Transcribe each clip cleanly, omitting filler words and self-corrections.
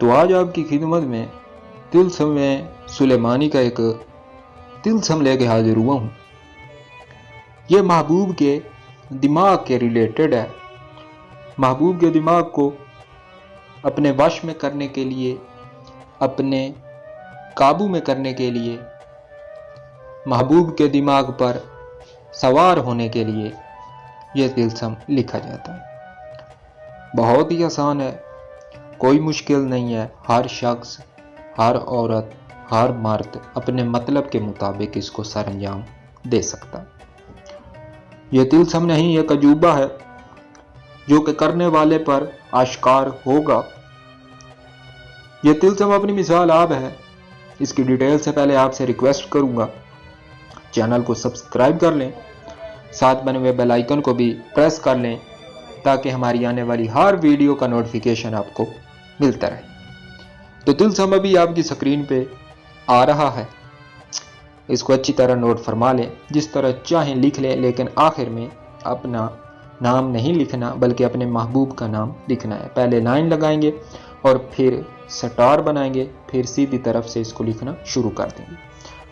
तो आज आपकी खिदमत में तिलस्म सुलेमानी का एक तिलस्म लेके हाजिर हुआ हूँ। ये महबूब के दिमाग के रिलेटेड है। महबूब के दिमाग को अपने वश में करने के लिए, अपने काबू में करने के लिए, महबूब के दिमाग पर सवार होने के लिए यह तिलस्म लिखा जाता है। बहुत ही आसान है, कोई मुश्किल नहीं है। हर शख्स, हर औरत, हर मर्द अपने मतलब के मुताबिक इसको सरअंजाम दे सकता है। यह तिलस्म नहीं, यह अजूबा है जो कि करने वाले पर आश्कार होगा। यह तिलस्म अपनी मिसाल आप है। इसकी डिटेल से पहले आपसे रिक्वेस्ट करूंगा, चैनल को सब्सक्राइब कर लें, साथ बने हुए बेल आइकन को भी प्रेस कर लें ताकि हमारी आने वाली हर वीडियो का नोटिफिकेशन आपको मिलता रहे। तो तिलस्म अभी आपकी स्क्रीन पे आ रहा है। इसको अच्छी तरह नोट फरमा लें, जिस तरह चाहें लिख लें, लेकिन आखिर में अपना नाम नहीं लिखना बल्कि अपने महबूब का नाम लिखना है। पहले लाइन लगाएंगे और फिर स्टार बनाएंगे, फिर सीधी तरफ से इसको लिखना शुरू कर देंगे।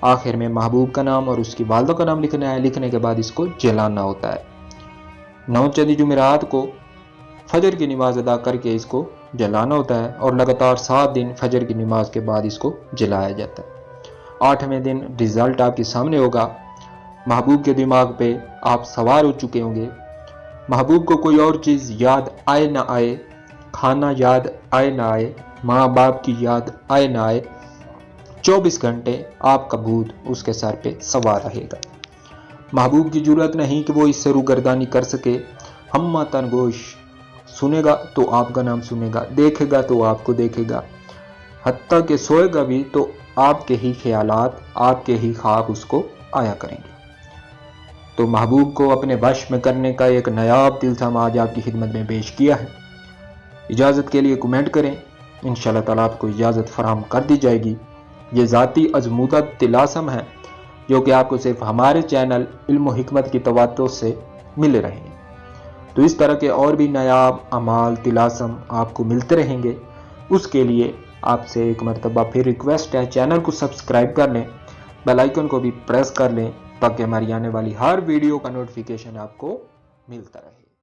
आखिर में महबूब का नाम और उसकी वालदा का नाम लिखना है। लिखने के बाद इसको जलाना होता है। 9 चंदी जुमेरात को फजर की नमाज अदा करके इसको जलाना होता है और लगातार 7 दिन फजर की नमाज के बाद इसको जलाया जाता है। 8वें दिन रिजल्ट आपके सामने होगा। महबूब के दिमाग पे आप सवार हो चुके होंगे। महबूब को कोई और चीज़ याद आए ना आए, खाना याद आए ना आए, माँ बाप की याद आए ना आए, 24 घंटे आपका भूत उसके सर पे सवार रहेगा। महबूब की जरूरत नहीं कि वो इससे रूगर्दानी कर सके। हम्मा तनगोश सुनेगा तो आपका नाम सुनेगा, देखेगा तो आपको देखेगा, हत्ता के सोएगा भी तो आपके ही ख्यालात, आपके ही ख्वाब उसको आया करेंगे। तो महबूब को अपने वश में करने का एक नायाब तिलस्म आज आपकी खिदमत में पेश किया है। इजाज़त के लिए कमेंट करें, इंशाअल्लाह ताला आपको इजाज़त फराहम कर दी जाएगी। ये ज़ाती अजमुदा तिलस्म है जो कि आपको सिर्फ हमारे चैनल इल्म व हिकमत की तवज्जो से मिल रहे हैं। तो इस तरह के और भी नायाब अमाल तिलस्म आपको मिलते रहेंगे। उसके लिए आपसे एक मरतबा फिर रिक्वेस्ट है, चैनल को सब्सक्राइब कर लें, बेल आइकन को भी प्रेस कर लें ताकि हमारी आने वाली हर वीडियो का नोटिफिकेशन आपको मिलता रहे।